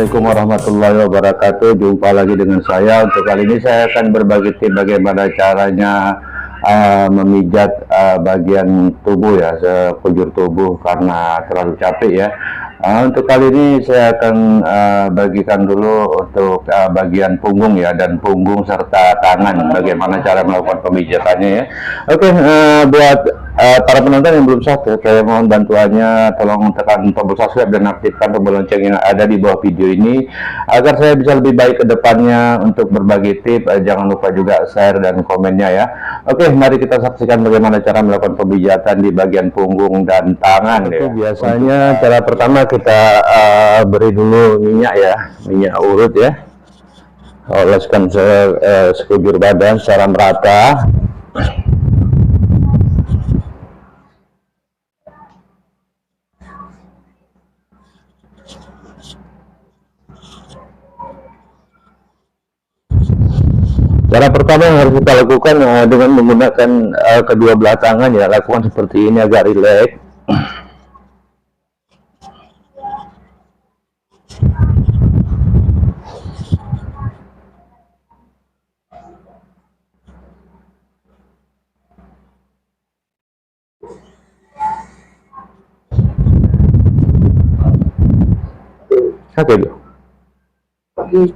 Assalamualaikum warahmatullahi wabarakatuh. Jumpa lagi dengan saya. Untuk kali ini saya akan berbagi tips bagaimana caranya memijat bagian tubuh ya, sekujur tubuh karena terlalu capek ya. Untuk kali ini saya akan bagikan dulu untuk bagian punggung ya, dan punggung serta tangan, bagaimana cara melakukan pemijatannya ya. Oke, buat para penonton yang belum subscribe, saya mohon bantuannya, tolong tekan tombol subscribe dan aktifkan tombol lonceng yang ada di bawah video ini agar saya bisa lebih baik ke depannya untuk berbagi tips. Jangan lupa juga share dan komennya ya. Oke, mari kita saksikan bagaimana cara melakukan pemijatan di bagian punggung dan tangan ya. Biasanya cara pertama kita beri dulu minyak ya, minyak urut ya, oleskan sekujur badan secara merata. Cara pertama yang harus kita lakukan dengan menggunakan kedua belah tangan ya, lakukan seperti ini agar rileks. Oke, Bu. Pagi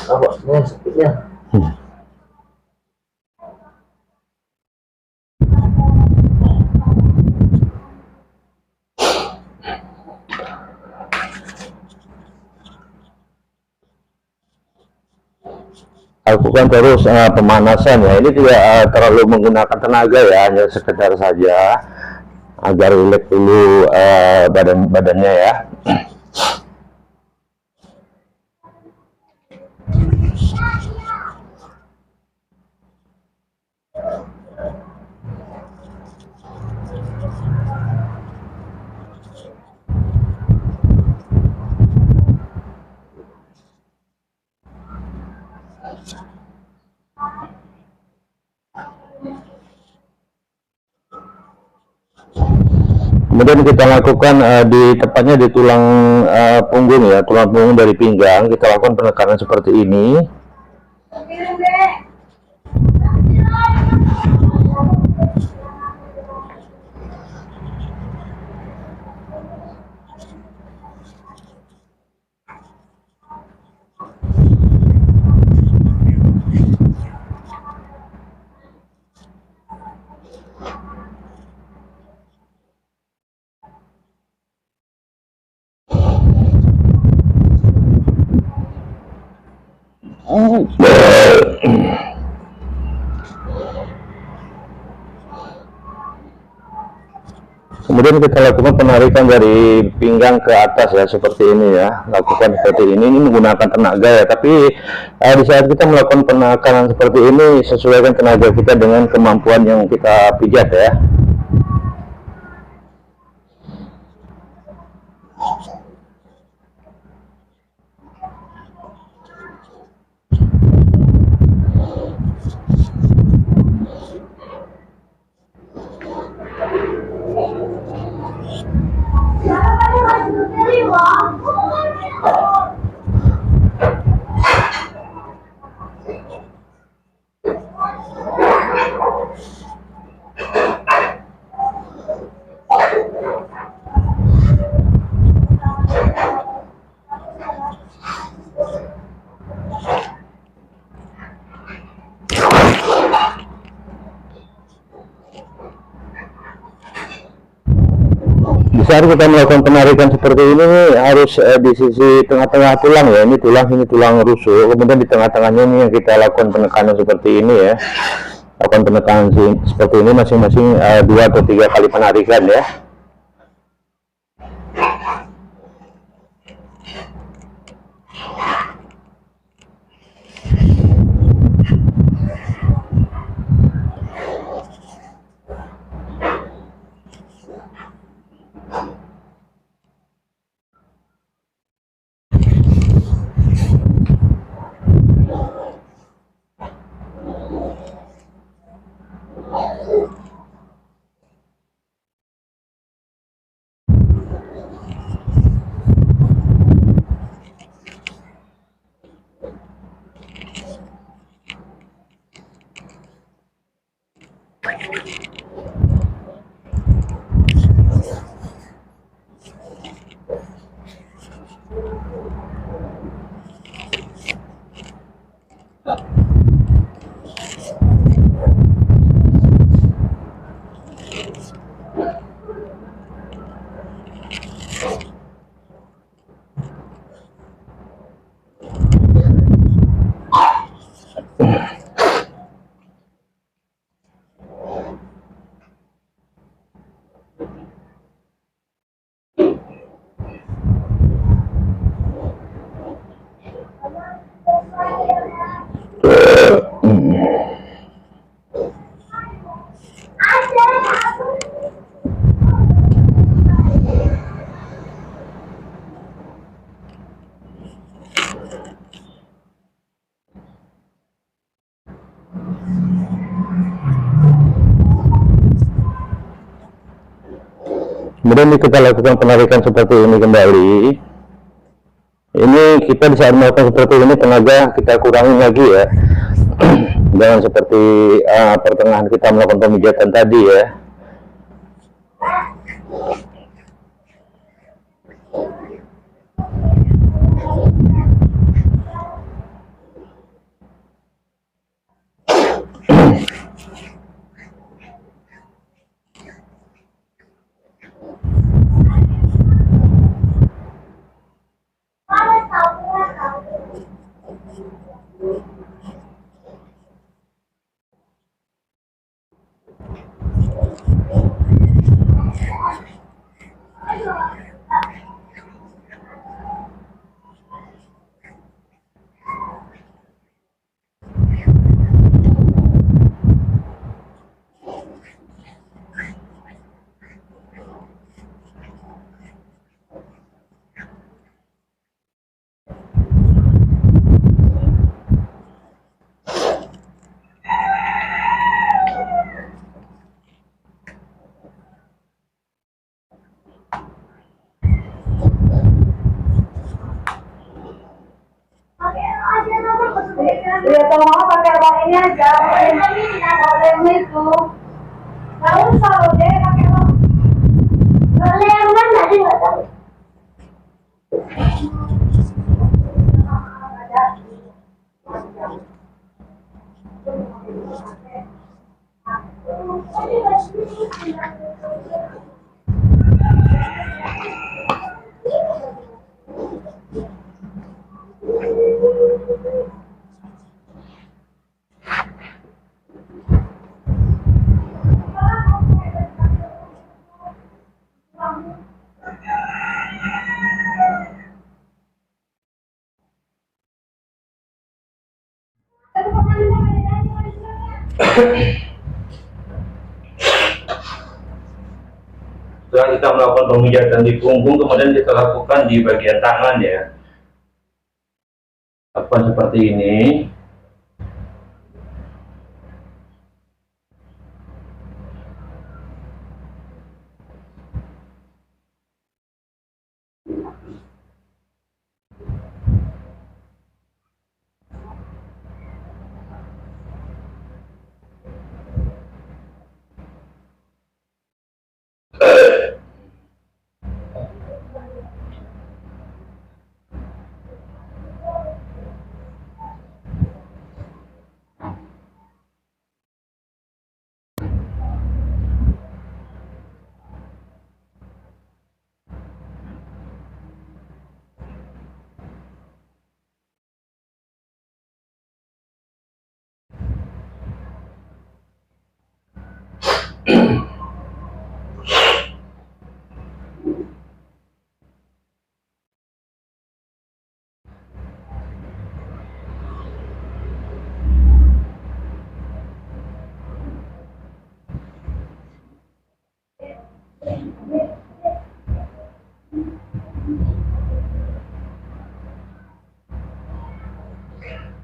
awaknya sakitnya. Lakukan terus pemanasan ya, ini tidak terlalu menggunakan tenaga ya, hanya sekedar saja agar rileks dulu badannya ya. Kemudian kita lakukan tepatnya di tulang punggung ya, tulang punggung dari pinggang. Kita lakukan penekanan seperti ini. Kemudian kita lakukan penarikan dari pinggang ke atas ya, seperti ini ya. Lakukan seperti ini menggunakan tenaga ya, tapi di saat kita melakukan penekanan seperti ini, sesuaikan tenaga kita dengan kemampuan yang kita pijat ya. Di saat kita melakukan penarikan seperti ini harus di sisi tengah-tengah tulang ya, ini tulang rusuk. Kemudian di tengah-tengahnya ini yang kita lakukan penekanan seperti ini ya. Lakukan penekanan seperti ini masing-masing 2 atau 3 kali penarikan ya. Kemudian kita lakukan penarikan seperti ini kembali. Ini kita di saat melakukan seperti ini tenaga kita kurangi lagi ya. Jangan seperti pertengahan kita melakukan pemijatan tadi ya. Ya kalau mau pakai abang ini aja, yang itu. Nggak usah deh pakai lo. Boleh yang mana sih nggak tahu. Setelah kita melakukan pemijatan di punggung, kemudian kita lakukan di bagian tangan ya. Lakukan seperti ini.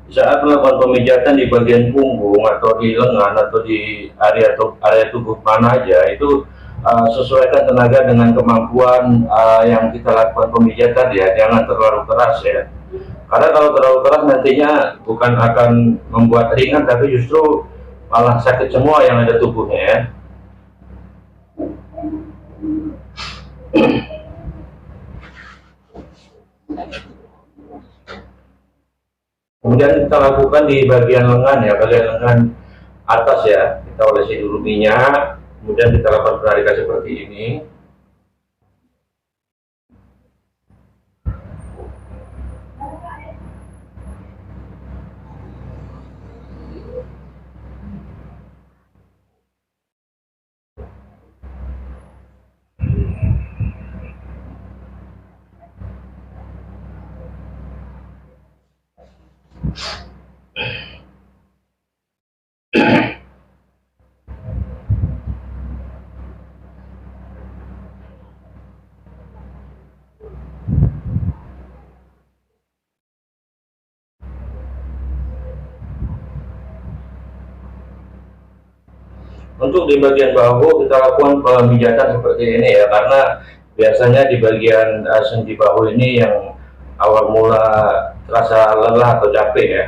Saat melakukan pemijatan di bagian punggung atau di lengan atau di area tubuh mana aja itu sesuaikan tenaga dengan kemampuan yang kita lakukan pemijatan ya, jangan terlalu keras ya, karena kalau terlalu keras nantinya bukan akan membuat ringan tapi justru malah sakit semua yang ada tubuhnya ya. Kemudian kita lakukan di bagian lengan ya, bagian lengan atas ya, kita olesi dulu minyak. Kemudian kita lakukan penarikan seperti ini. Untuk di bagian bahu kita lakukan pemijatan seperti ini ya, karena biasanya di bagian sendi bahu ini yang awal mula terasa lelah atau capek ya.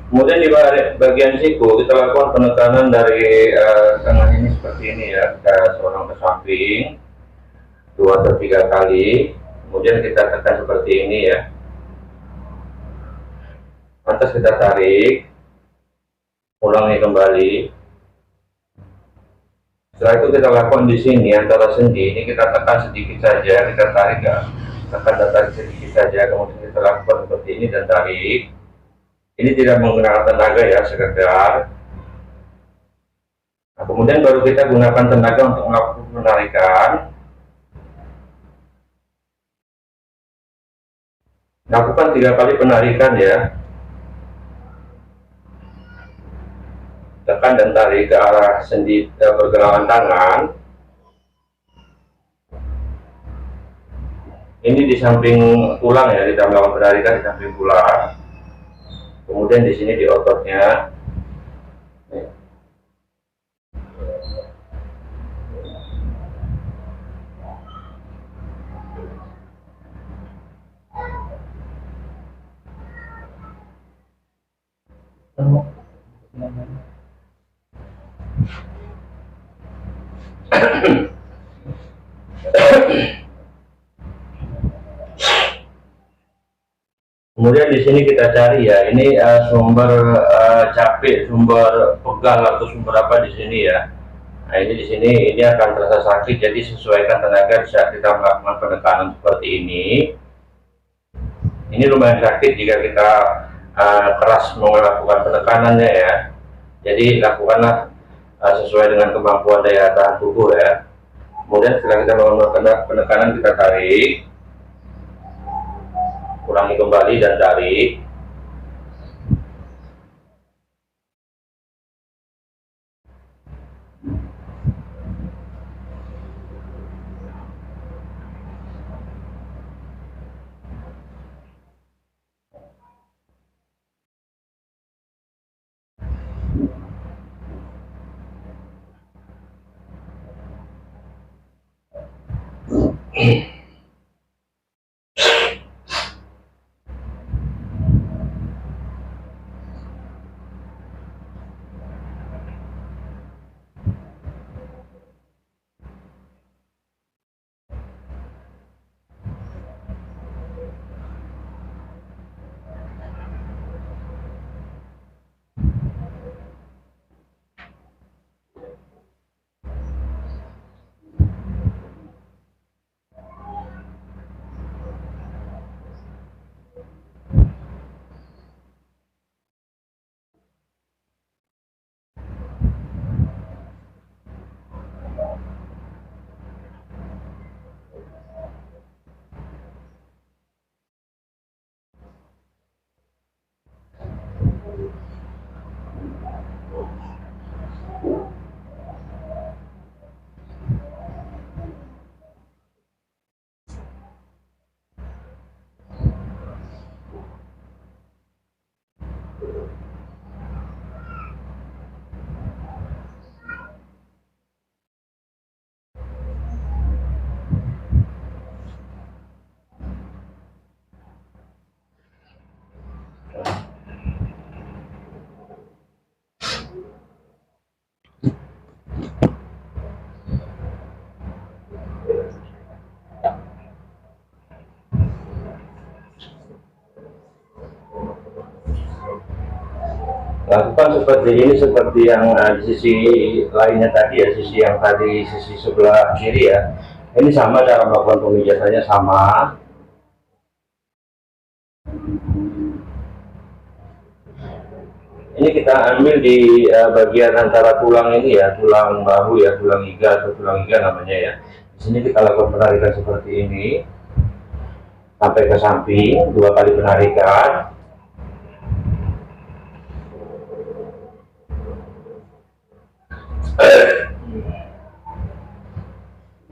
Kemudian di bagian siku kita lakukan penekanan dari tengah ini seperti ini ya, kita sorong ke samping 2 atau 3 kali, kemudian kita tekan seperti ini ya. Lantas kita tarik, ulangi kembali. Setelah itu kita lakukan di sini antara sendi ini, kita tekan sedikit saja, kita tarik ya, tekan dan tarik sedikit saja, kemudian kita lakukan seperti ini dan tarik. Ini tidak menggunakan tenaga ya, sekedar. Nah, kemudian baru kita gunakan tenaga untuk melakukan penarikan. Lakukan 3 kali penarikan ya. Tekan dan tarik ke arah sendi pergelangan tangan. Ini di samping tulang ya, kita melakukan penarikan di samping tulang. Kemudian di sini di ototnya. Kemudian di sini kita cari ya, ini sumber capek, sumber pegal atau sumber apa di sini ya. Nah ini di sini ini akan terasa sakit, jadi sesuaikan tenaga saat kita melakukan penekanan seperti ini. Ini lumayan sakit jika kita keras melakukan penekanannya ya. Jadi lakukanlah sesuai dengan kemampuan daya tahan tubuh ya. Kemudian setelah kita melakukan penekanan, kita tarik, ulangi kembali dan tarik. Lakukan seperti ini, seperti yang di sisi lainnya tadi ya, sisi yang tadi, sisi sebelah kiri ya. Ini sama cara melakukan pemijatannya, sama. Ini kita ambil di bagian antara tulang ini ya, tulang bahu ya, tulang iga atau tulang iga namanya ya. Di sini kita lakukan penarikan seperti ini sampai ke samping, 2 kali penarikan.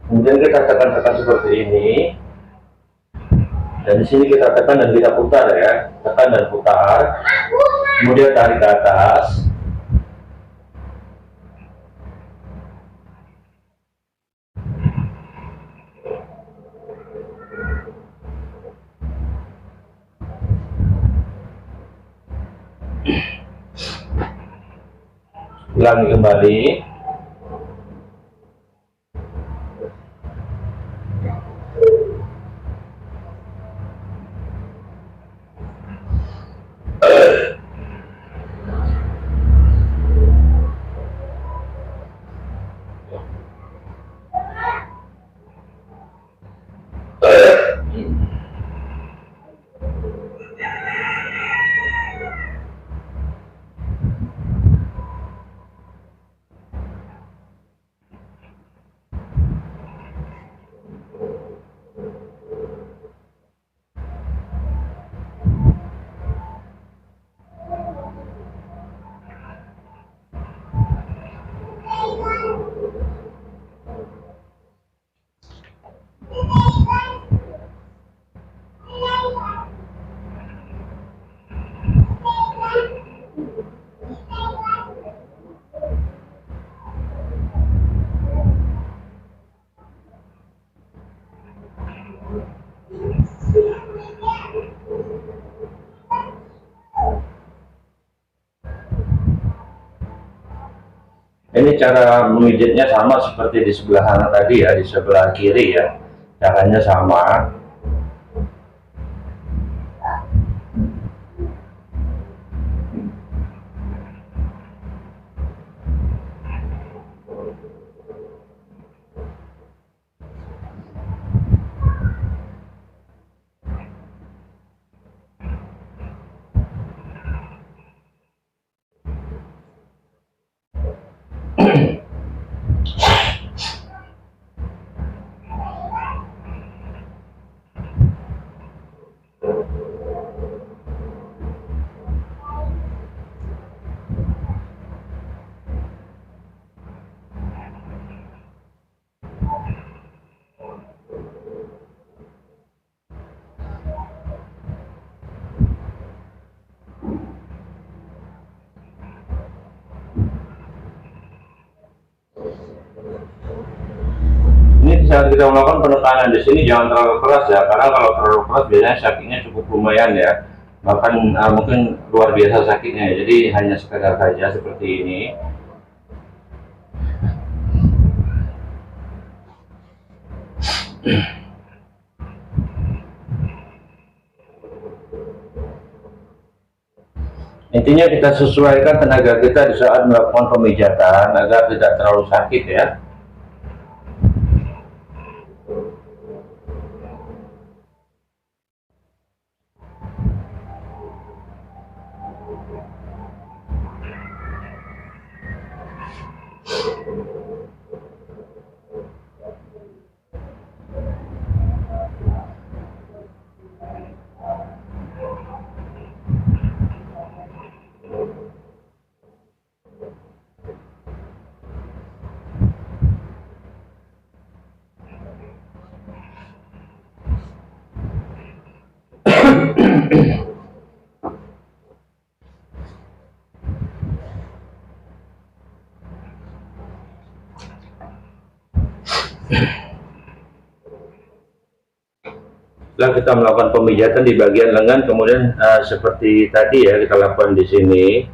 Kemudian kita tekan-tekan seperti ini, dan di sini kita tekan dan kita putar ya, tekan dan putar. Kemudian tarik ke atas. Ulangi kembali. Ini cara memijitnya sama seperti di sebelah kanan tadi ya, di sebelah kiri ya. Caranya sama. Saat kita melakukan penekanan di sini jangan terlalu keras ya, karena kalau terlalu keras biasanya sakitnya cukup lumayan ya, bahkan mungkin luar biasa sakitnya ya. Jadi hanya sekedar saja seperti ini. Intinya kita sesuaikan tenaga kita di saat melakukan pemijatan agar tidak terlalu sakit ya. Setelah kita melakukan pemijatan di bagian lengan, kemudian seperti tadi ya kita lakukan di sini,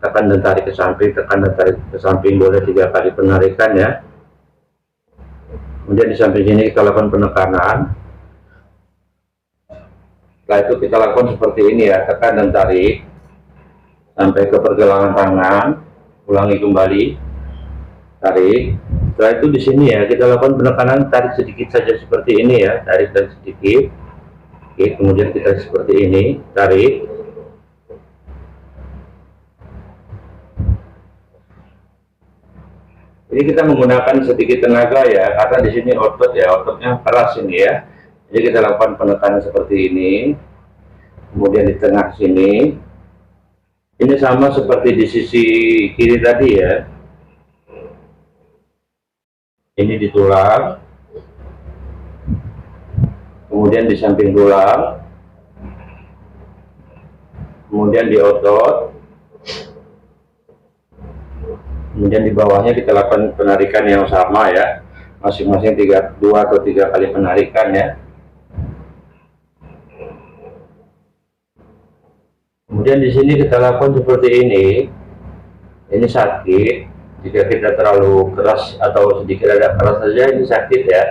tekan dan tarik ke samping, tekan dan tarik ke samping, boleh 3 kali penarikan ya. Kemudian di samping sini kita lakukan penekanan. Setelah itu kita lakukan seperti ini ya, tekan dan tarik. sampai ke pergelangan tangan, ulangi kembali, tarik. Setelah itu di sini ya kita lakukan penekanan, tarik sedikit saja seperti ini ya, tarik sedikit. Oke, kemudian kita seperti ini, tarik. Ini kita menggunakan sedikit tenaga ya, karena di sini otot ya, ototnya keras ini ya. Jadi kita lakukan penekanan seperti ini. Kemudian di tengah sini. Ini sama seperti di sisi kiri tadi ya. Ini di tulang. Kemudian di samping tulang. Kemudian di otot. Kemudian di bawahnya kita lakukan penarikan yang sama ya, masing-masing 2 atau 3 kali penarikan ya. Kemudian di sini kita lakukan seperti ini. Ini sakit jika kita terlalu keras atau sedikit agak keras saja, ini sakit ya.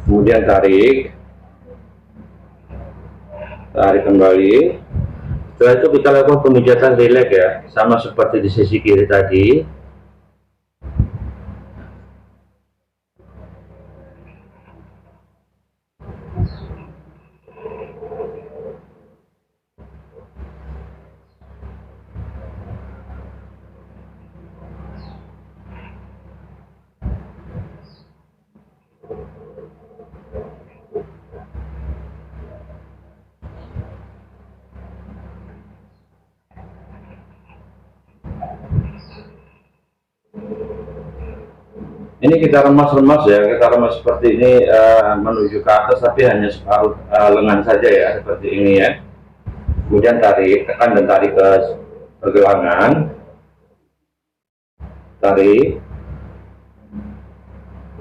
Kemudian tarik kembali. Setelah itu kita lakukan pemijatan rileks ya, sama seperti di sisi kiri tadi. Ini kita remas-remas ya, kita remas seperti ini menuju ke atas, tapi hanya separuh lengan saja ya, seperti ini ya. Kemudian tarik, tekan dan tarik ke pergelangan, tarik.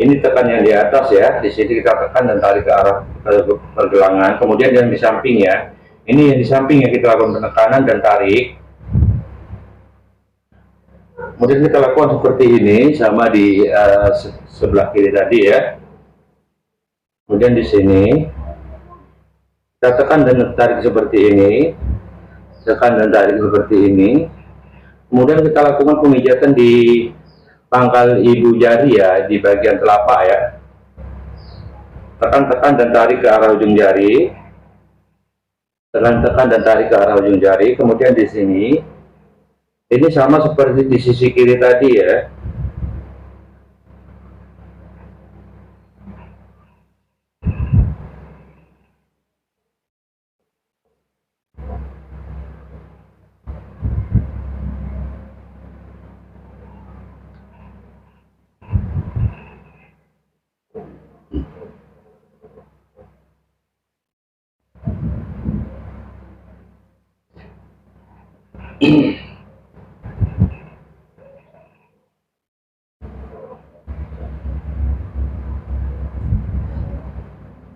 Ini tekan yang di atas ya, di sini kita tekan dan tarik ke arah pergelangan. Kemudian yang di samping ya, ini yang di samping yang kita lakukan penekanan dan tarik. Kemudian kita lakukan seperti ini sama di sebelah kiri tadi ya. Kemudian di sini kita tekan dan tarik seperti ini, tekan dan tarik seperti ini. Kemudian kita lakukan pemijatan di pangkal ibu jari ya, di bagian telapak ya. Tekan-tekan dan tarik ke arah ujung jari. Tekan-tekan dan tarik ke arah ujung jari. Kemudian di sini ini sama seperti di sisi kiri tadi ya.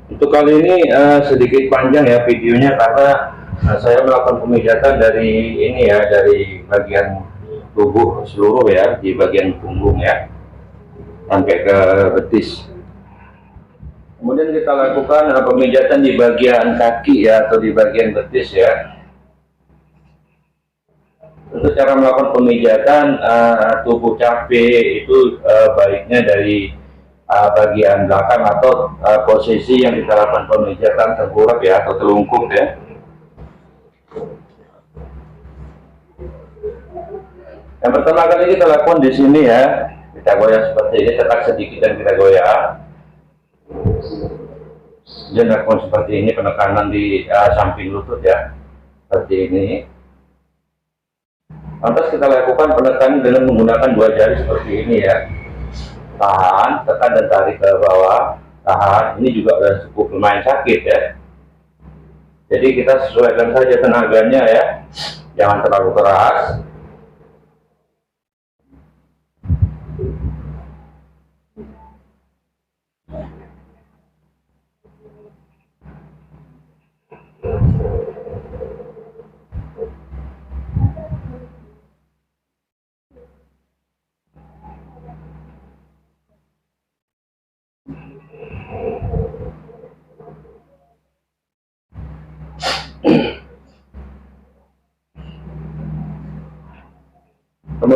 Untuk kali ini sedikit panjang ya videonya, karena saya melakukan pemijatan dari ini ya, dari bagian tubuh seluruh ya, di bagian punggung ya, sampai ke betis. Kemudian kita lakukan pemijatan di bagian kaki ya, atau di bagian betis ya. Untuk cara melakukan pemijatan tubuh cabe itu baiknya dari bagian belakang atau posisi yang kita lakukan pemijatan tengkurap ya, atau telungkup ya. Yang pertama kali kita lakukan di sini ya, kita goyah seperti ini, tekan sedikit dan kita goyah. Dan lakukan seperti ini, penekanan di samping lutut ya, seperti ini. Lantas kita lakukan penekanan dengan menggunakan 2 jari seperti ini ya. Tahan, tekan dan tarik ke bawah, tahan. Ini juga sudah cukup lumayan sakit ya. Jadi kita sesuaikan saja tenaganya ya, jangan terlalu keras.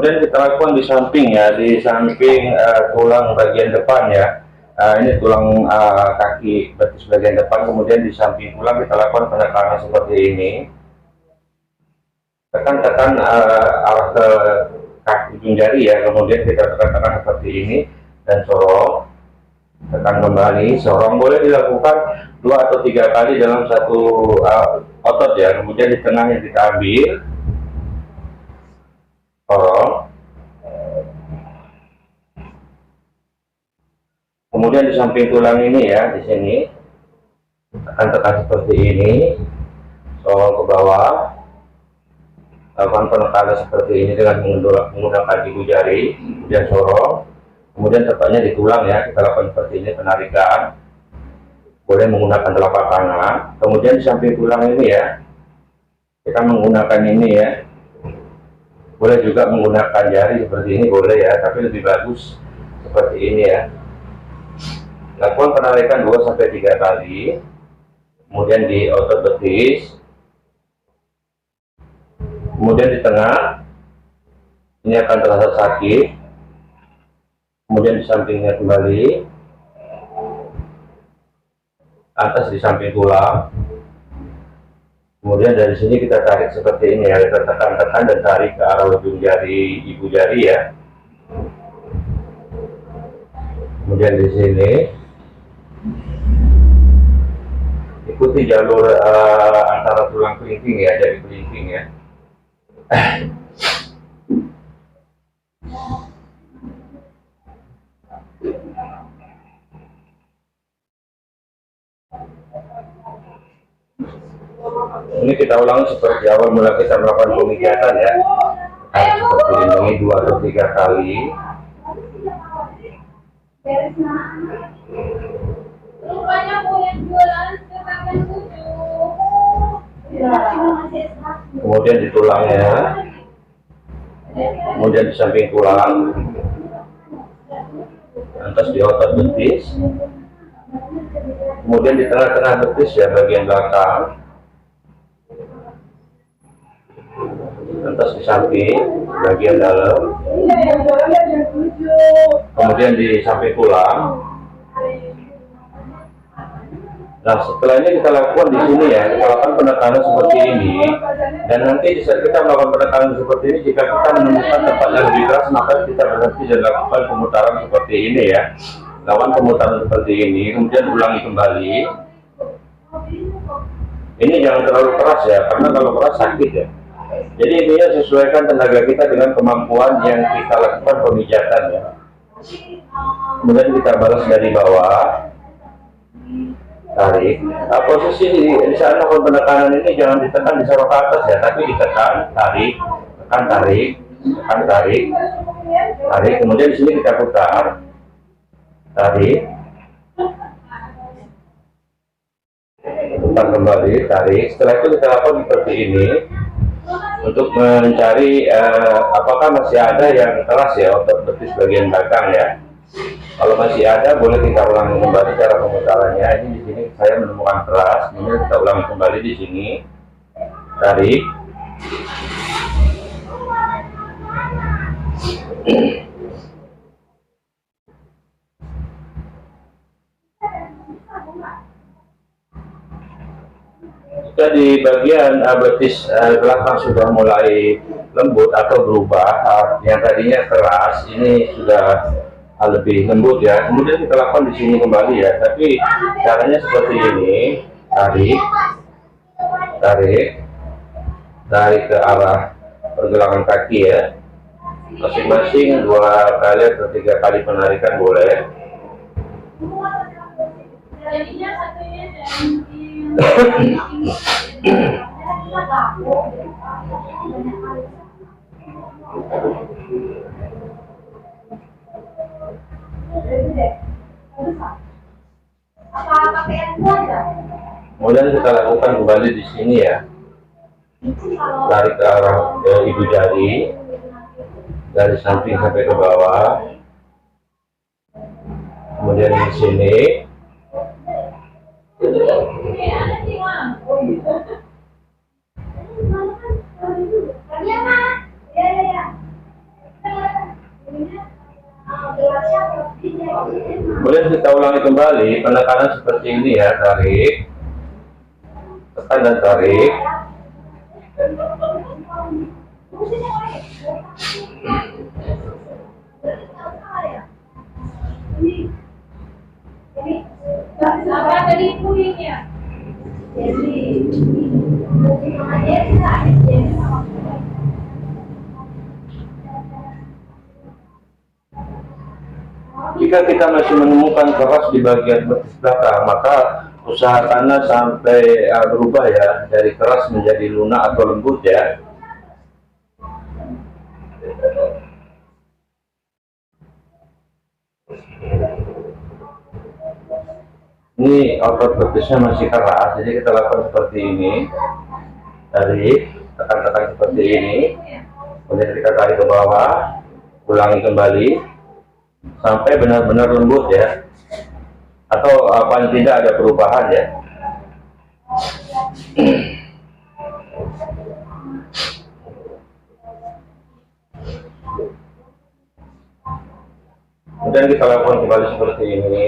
kemudian kita lakukan di samping ya, di samping tulang bagian depan ya. Ini tulang kaki betis bagian depan, kemudian di samping tulang kita lakukan penekanan seperti ini. Tekan-tekan arah ke kaki ujung jari ya, kemudian kita tekan-tekan seperti ini dan sorong. Tekan kembali, sorong. Boleh dilakukan 2 atau 3 kali dalam satu otot ya. Kemudian di tengahnya kita ambil, sorong. Kemudian di samping tulang ini ya, di sini tekan-tekan seperti ini, sorong ke bawah. Lakukan penekanan seperti ini dengan menggunakan ibu jari, kemudian sorong, kemudian tepatnya di tulang ya, kita lakukan seperti ini, penarikan. Boleh menggunakan telapak tangan, kemudian di samping tulang ini ya, kita menggunakan ini ya. Boleh juga menggunakan jari seperti ini, boleh ya, tapi lebih bagus seperti ini ya. Lakukan penarikan 2-3 kali, kemudian di otot betis. Kemudian di tengah, ini akan terasa sakit. Kemudian di sampingnya kembali, atas di samping tulang. Kemudian dari sini kita tarik seperti ini ya, kita tekan-tekan dan tarik ke arah ujung jari, ibu jari ya. Kemudian di sini, ikuti jalur antara tulang kelingking ya, jari kelingking ya. Ini kita ulang seperti awal mula kita melakukan pemijatan ya. Seperti ini 2 atau 3 kali. Rupanya punya jualan sekarang 7. Kemudian di tulangnya, kemudian di samping tulang, atas di otot betis, kemudian di tengah-tengah betis ya, bagian belakang, atas di samping bagian dalam, kemudian di samping tulang. Nah, setelah ini kita lakukan di sini ya, kita lakukan penekanan seperti ini, dan nanti di saat kita melakukan penekanan seperti ini, jika kita menemukan tempat yang lebih keras, maka kita berhenti dan lakukan pemutaran seperti ini ya. Lakukan pemutaran seperti ini, kemudian ulangi kembali. Ini jangan terlalu keras ya, karena kalau keras sakit ya. Jadi intinya sesuaikan tenaga kita dengan kemampuan yang kita lakukan pemijatan ya. Kemudian kita balas dari bawah. Tarik. Nah, posisi di saat melakukan penekanan ini jangan ditekan di sorok ke atas ya, tapi ditekan, tarik, tekan, tarik, tekan, tarik, tarik. Kemudian di sini kita putar, tarik, putar kembali, tarik. Setelah itu kita lakukan seperti ini untuk mencari apakah masih ada yang keras ya, otot betis bagian belakang ya. Kalau masih ada, boleh kita ulangi kembali cara pemutarannya. Ini di sini saya menemukan keras, kemudian kita ulangi kembali di sini, tarik, jika di bagian betis belakang sudah mulai lembut atau berubah, yang tadinya keras ini sudah lebih lembut ya. Kemudian kita lakukan di sini kembali ya, tapi caranya seperti ini, tarik, tarik, tarik ke arah pergelangan kaki ya, masing-masing 2 kali atau 3 kali penarikan boleh. Jadinya satunya kemudian kita lakukan kembali di sini ya, tarik ke arah ibu jari dari samping sampai ke bawah, kemudian di sini Boleh kita ulangi kembali penekanan seperti ini ya, tarik, tekan dan tarik. Jika kita masih menemukan keras di bagian betis belakang, maka usahakanlah sampai berubah ya, dari keras menjadi lunak atau lembut ya. Ini otot betisnya masih keras, jadi kita lakukan seperti ini, tarik, tekan-tekan seperti ini, kemudian kita tarik ke bawah, ulangi kembali sampai benar-benar lembut ya, atau paling tidak ada perubahan ya. Kemudian kita lakukan kembali seperti ini.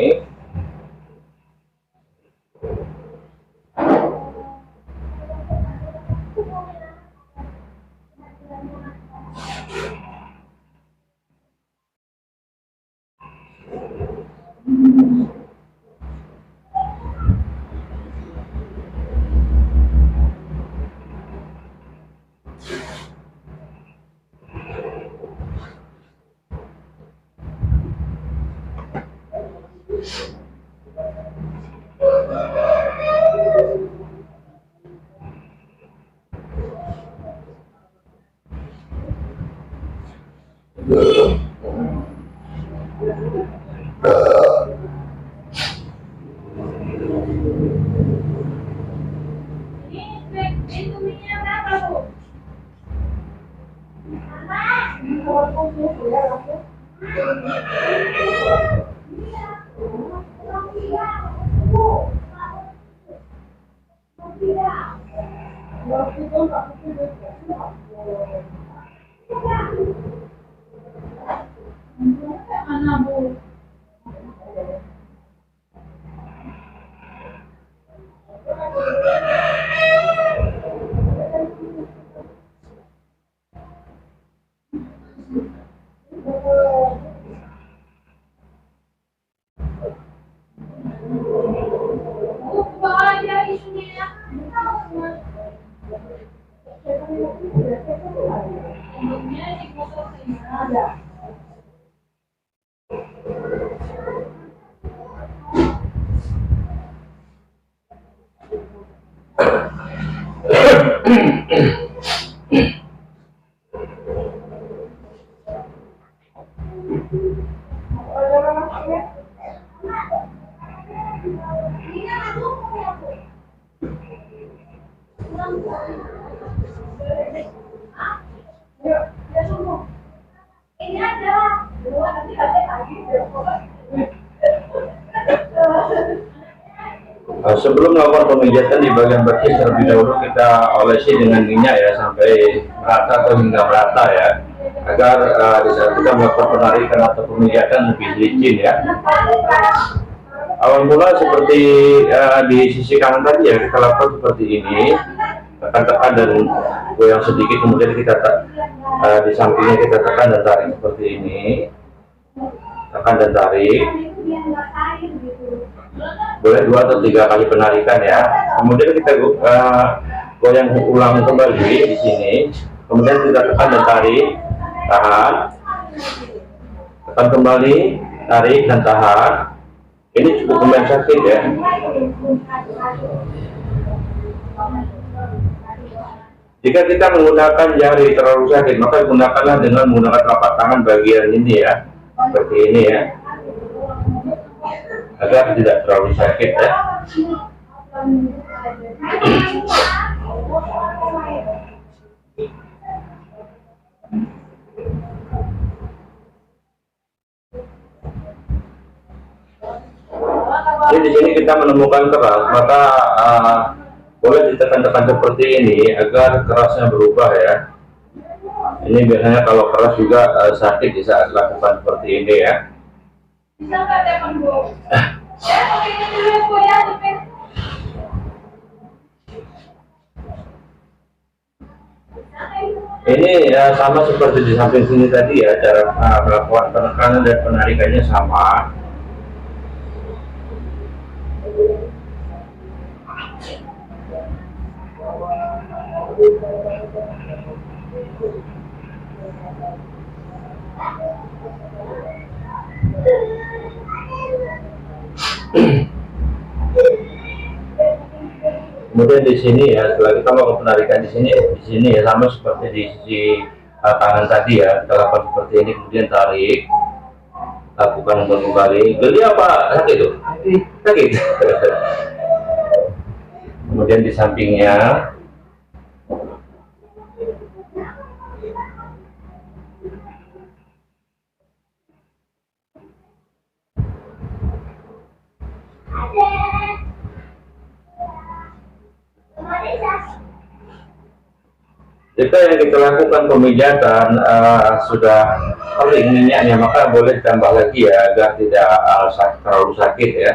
Sebelum melakukan pemijatan di bagian betis, terlebih dahulu kita olesi dengan minyak ya sampai merata atau hingga merata ya, agar di saat kita melakukan penarikan atau pemijatan lebih licin ya. Awal mula seperti di sisi kanan tadi ya, kita lakukan seperti ini, tekan-tekan dan goyang sedikit, kemudian kita di sampingnya kita tekan dan tarik seperti ini, tekan dan tarik. Boleh 2 atau 3 kali penarikan ya. Kemudian kita goyang ulang kembali di sini. Kemudian kita tekan dan tarik, tahan, tekan kembali, tarik dan tahan. Ini cukup lumayan sakit ya. Jika kita menggunakan jari terlalu sakit, maka gunakanlah dengan menggunakan telapak tangan bagian ini ya, seperti ini ya, agar tidak terlalu sakit ya. Jadi di sini kita menemukan keras, maka boleh ditekan-tekan seperti ini agar kerasnya berubah ya. Ini biasanya kalau keras juga sakit di saat lakukan seperti ini ya. Bisa nggak telepon Bu? Ya, pakai ini dulu ya, Bu ya, Ipin. Ini ya sama seperti di samping sini tadi ya, cara melakukan penekanan dan penarikannya sama. Kemudian di sini ya, setelah kita melakukan penarikan di sini ya sama seperti di sisi tangan tadi ya, kita lakukan seperti ini, kemudian tarik, lakukan untuk kembali. Geli apa sakit itu? Sakit. Kemudian di sampingnya. Jika yang kita lakukan pemijatan sudah kering minyaknya, maka boleh ditambah lagi ya, agar tidak terlalu sakit ya.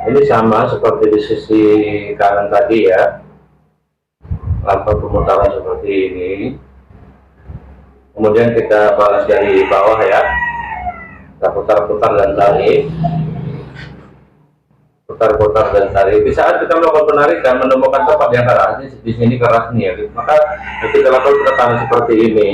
Ini sama seperti di sisi kanan tadi ya, lakukan pemutaran seperti ini, kemudian kita balas dari bawah ya, kita putar-putar dan tarik, putar-putar dan tarik. Di saat kita melakukan penarikan menemukan tempat yang keras, di sini keras nih ya, maka kita lakukan penekanan seperti ini.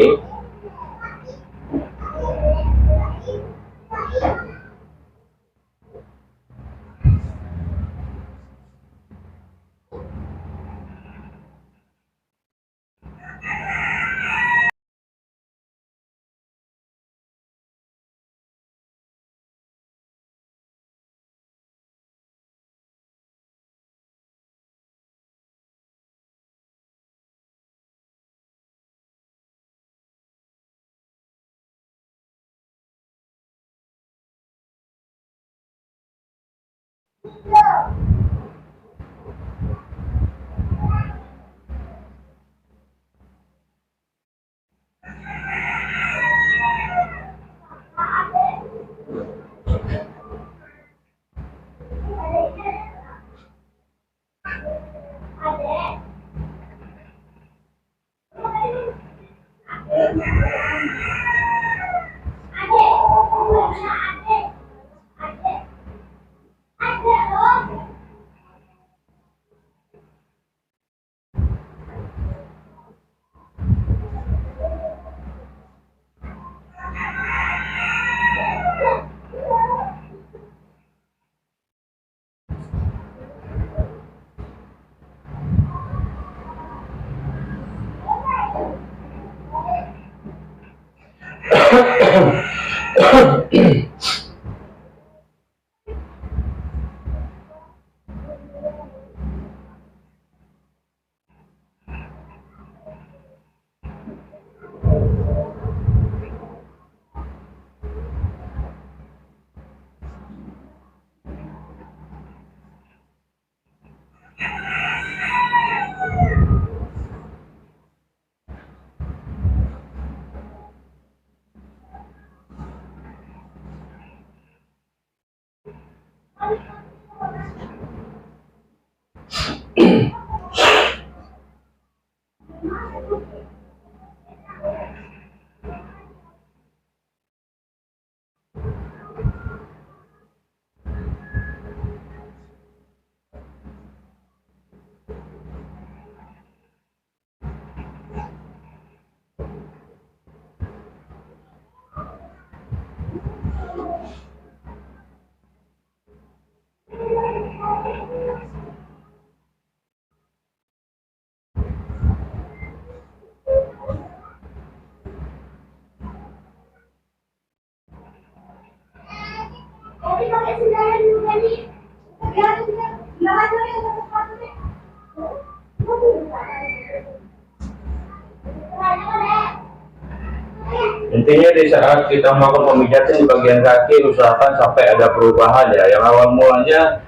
Intinya di saat kita melakukan pemijatan di bagian kaki, usahakan sampai ada perubahan ya. Yang awal mulanya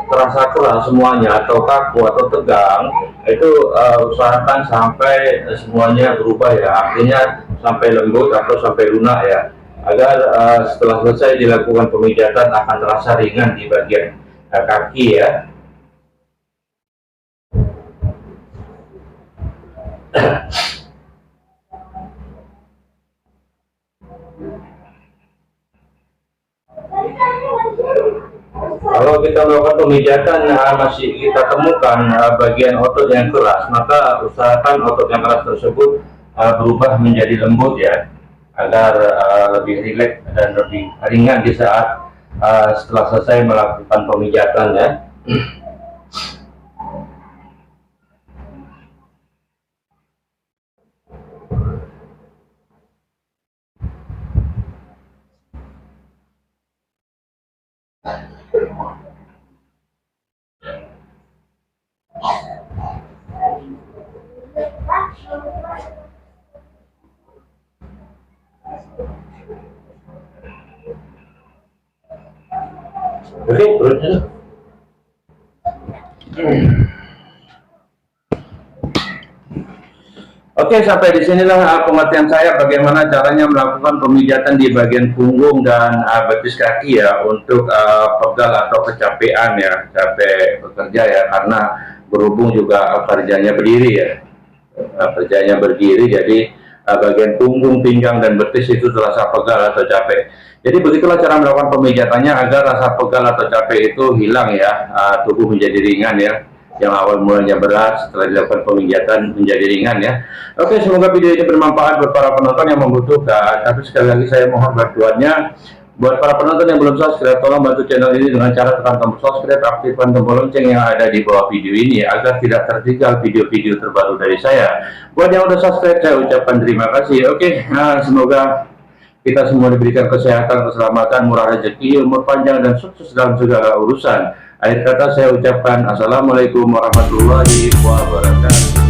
terasa keras semuanya atau kaku atau tegang, itu usahakan sampai semuanya berubah ya. Artinya sampai lembut atau sampai lunak ya. Agar setelah selesai dilakukan pemijatan akan terasa ringan di bagian kaki ya. Kalau kita melakukan pemijatan masih kita temukan bagian otot yang keras, maka usahakan otot yang keras tersebut berubah menjadi lembut ya, agar lebih rileks dan lebih ringan di saat setelah selesai melakukan pemijatan ya. Oke, terus. Oke, sampai di sinilah pengertian saya bagaimana caranya melakukan pemijatan di bagian punggung dan betis kaki ya, untuk pegal atau kecapean ya, capek bekerja ya, karena berhubung juga kerjanya berdiri ya, kerjanya berdiri, jadi bagian punggung, pinggang dan betis itu terasa pegal atau capek. Jadi begitulah cara melakukan pemijatannya agar rasa pegal atau capek itu hilang ya, tubuh menjadi ringan ya. Yang awal mulanya berat, setelah dilakukan pemijatan menjadi ringan ya. Oke, semoga video ini bermanfaat buat para penonton yang membutuhkan. Tapi sekali lagi saya mohon bantuannya. Buat para penonton yang belum subscribe, tolong bantu channel ini dengan cara tekan tombol subscribe, aktifkan tombol lonceng yang ada di bawah video ini agar tidak tertinggal video-video terbaru dari saya. Buat yang udah subscribe, saya ucapkan terima kasih. Oke, semoga kita semua diberikan kesehatan, keselamatan, murah rezeki, umur panjang, dan sukses dalam segala urusan. Akhir kata saya ucapkan Assalamualaikum warahmatullahi wabarakatuh.